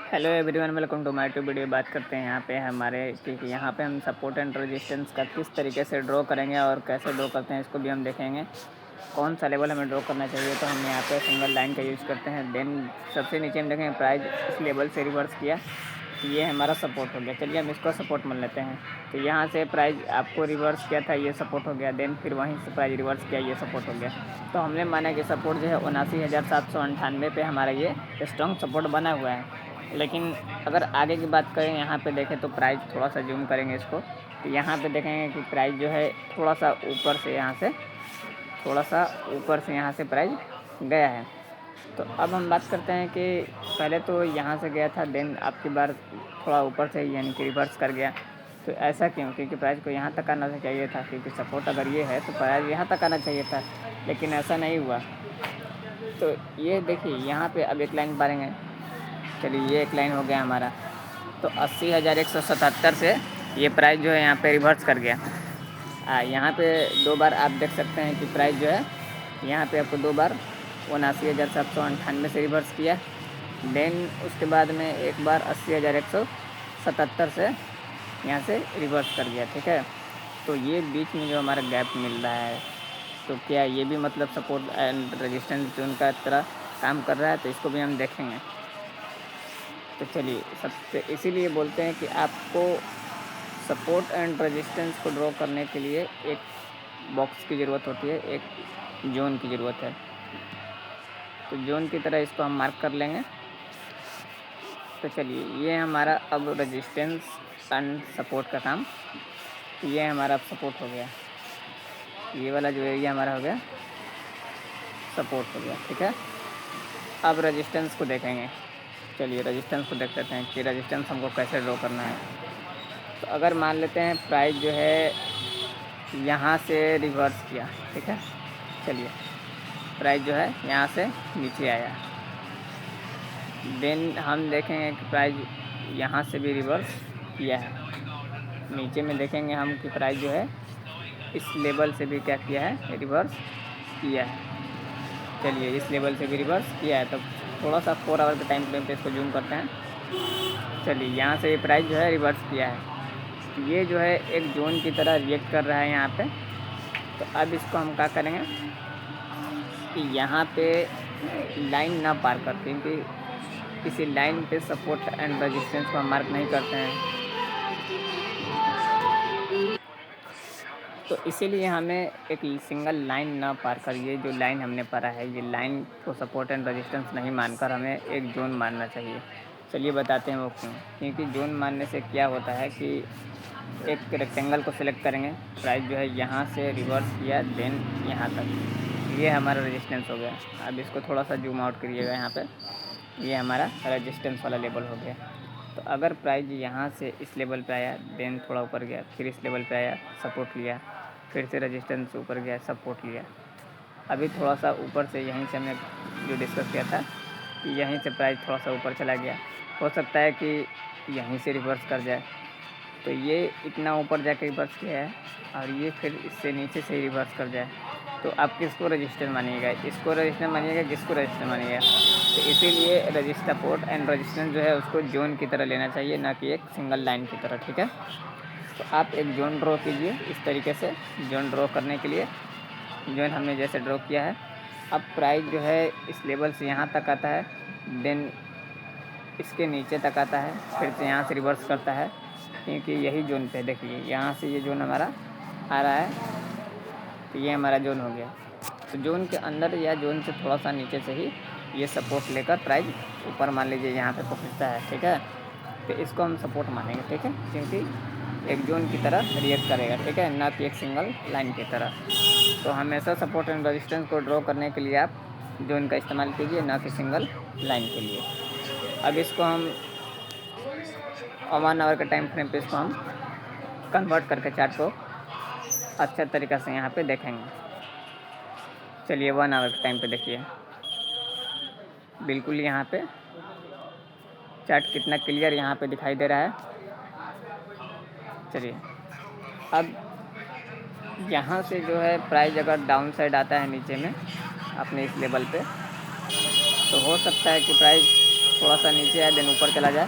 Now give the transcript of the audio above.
Hello everyone, welcome to my to video. बात करते हैं यहाँ पे हमारे कि यहाँ पे हम सपोर्ट एंड रेजिस्टेंस का किस तरीके से ड्रॉ करेंगे और कैसे ड्रॉ करते हैं इसको भी हम देखेंगे। कौन सा लेवल हमें ड्रॉ करना चाहिए, तो हम यहाँ पे सिंगल लाइन का यूज़ करते हैं। देन सबसे नीचे हम देखेंगे प्राइस इस लेवल से रिवर्स किया, ये हमारा सपोर्ट हो गया। चलिए हम इसको सपोर्ट मान लेते हैं। तो यहाँ से प्राइस आपको रिवर्स किया था, ये सपोर्ट हो गया। देन फिर वहीं से प्राइस रिवर्स किया, ये सपोर्ट हो गया। तो हमने माना कि सपोर्ट जो है 79,798 पे हमारा ये स्ट्रॉन्ग सपोर्ट बना हुआ है। लेकिन अगर आगे की बात करें, यहाँ पे देखें तो प्राइस थोड़ा सा जूम करेंगे इसको, तो यहाँ पे देखेंगे कि प्राइस जो है थोड़ा सा ऊपर से यहाँ से प्राइस गया है। तो अब हम बात करते हैं कि पहले तो यहाँ से गया था, देन आपकी बार थोड़ा ऊपर से यानी कि रिवर्स कर गया। तो ऐसा क्यों? क्योंकि प्राइस को यहाँ तक आना चाहिए था, क्योंकि सपोर्ट अगर ये है तो प्राइस यहाँ तक आना चाहिए था, लेकिन ऐसा नहीं हुआ। तो ये देखिए यहाँ पे अब एक लाइन पारेंगे। चलिए ये एक लाइन हो गया हमारा। तो 80,177 से ये प्राइस जो है यहाँ पे रिवर्स कर गया। यहाँ पे दो बार आप देख सकते हैं कि प्राइस जो है यहाँ पे आपको दो बार 79,798 से रिवर्स किया। देन उसके बाद में एक बार 80,177 से यहाँ से रिवर्स कर गया। ठीक है, तो ये बीच में जो हमारा गैप मिल रहा है, तो क्या ये भी मतलब सपोर्ट एंड रेजिस्टेंस जोन का तरह काम कर रहा है? तो इसको भी हम देखेंगे। तो चलिए, सबसे इसीलिए बोलते हैं कि आपको सपोर्ट एंड रेजिस्टेंस को ड्रॉ करने के लिए एक बॉक्स की ज़रूरत होती है, एक जोन की ज़रूरत है। तो जोन की तरह इसको हम मार्क कर लेंगे। तो चलिए, ये हमारा अब रेजिस्टेंस एंड सपोर्ट का काम, ये हमारा अब सपोर्ट हो गया। ये वाला जो एरिया हमारा हो गया सपोर्ट हो गया। ठीक है, अब रेजिस्टेंस को देखेंगे। चलिए रेजिस्टेंस को देख लेते हैं कि रेजिस्टेंस हमको कैसे ड्रॉ करना है। तो अगर मान लेते हैं प्राइस जो है यहाँ से रिवर्स किया, ठीक है, चलिए प्राइस जो है यहाँ से नीचे आया। देन हम देखेंगे कि प्राइस यहाँ से भी रिवर्स किया है। नीचे में देखेंगे हम कि प्राइस जो है इस लेवल से भी क्या किया है, रिवर्स किया है। चलिए इस लेवल से भी रिवर्स किया है। तो थोड़ा सा 4 आवर के टाइम फ्रेम पे इसको जूम करते हैं। चलिए यहाँ से ये प्राइस जो है रिवर्स किया है, ये जो है एक जोन की तरह रिएक्ट कर रहा है यहाँ पे। तो अब इसको हम क्या करेंगे कि यहाँ पे लाइन ना पार करते, क्योंकि किसी लाइन पे सपोर्ट एंड रेजिस्टेंस को हम मार्क नहीं करते हैं। तो इसीलिए हमें एक सिंगल लाइन ना पार कर, ये जो लाइन हमने पढ़ा है, ये लाइन को सपोर्ट एंड रेजिस्टेंस नहीं मानकर हमें एक जोन मानना चाहिए। चलिए बताते हैं वो क्यों। क्योंकि जोन मानने से क्या होता है कि एक रेक्टेंगल को सिलेक्ट करेंगे, प्राइस जो है यहाँ से रिवर्स किया, देन यहाँ तक, ये हमारा रेजिस्टेंस हो गया। अब इसको थोड़ा सा जूम आउट करिएगा, यहाँ पे ये हमारा रेजिस्टेंस वाला लेवल हो गया। तो अगर प्राइस यहाँ से इस लेवल पे आया, देन थोड़ा ऊपर गया, फिर इस लेवल पे आया, सपोर्ट लिया, फिर से रेजिस्टेंस ऊपर गया, सपोर्ट लिया। अभी थोड़ा सा ऊपर से यहीं से हमने जो डिस्कस किया था कि यहीं से प्राइस थोड़ा सा ऊपर चला गया, हो सकता है कि यहीं से रिवर्स कर जाए। तो ये इतना ऊपर जाके रिवर्स किया है और ये फिर इससे नीचे से ही रिवर्स कर जाए, तो आप किसको रजिस्टर मानिएगा? इसको रजिस्टर मानिएगा, किसको रजिस्टर मानिएगा? तो इसीलिए रजिस्टर सपोर्ट एंड रेजिस्टेंस जो है उसको जोन की तरह लेना चाहिए, ना कि एक सिंगल लाइन की तरह। ठीक है, तो आप एक जोन ड्रॉ कीजिए इस तरीके से। जोन ड्रॉ करने के लिए जोन हमने जैसे ड्रॉ किया है, अब प्राइस जो है इस लेवल से यहाँ तक आता है, देन इसके नीचे तक आता है, फिर से यहाँ से रिवर्स करता है, क्योंकि यही जोन पे देखिए यहाँ से ये जोन हमारा आ रहा है, तो ये हमारा जोन हो गया। तो जोन के अंदर या जोन से थोड़ा सा नीचे से ही ये सपोर्ट लेकर प्राइस ऊपर मान लीजिए यहाँ पे पहुँचता है। ठीक है, तो इसको हम सपोर्ट मानेंगे। ठीक है, क्योंकि एक जोन की तरह रिएक्ट करेगा। ठीक है, ना कि एक सिंगल लाइन की तरह। तो हमेशा सपोर्ट एंड रेजिस्टेंस को ड्रॉ करने के लिए आप जोन का इस्तेमाल कीजिए, ना कि सिंगल लाइन के लिए। अब इसको हम 1 आवर के टाइम फ्रेम पे इसको हम कन्वर्ट करके चार्ट को अच्छा तरीक़ा से यहाँ पे देखेंगे। चलिए 1 आवर के टाइम पे देखिए, बिल्कुल यहाँ पे चार्ट कितना क्लियर यहाँ पे दिखाई दे रहा है। चलिए अब यहाँ से जो है प्राइस अगर डाउन साइड आता है नीचे में अपने इस लेवल पे, तो हो सकता है कि प्राइस थोड़ा सा नीचे आए देन ऊपर चला जाए।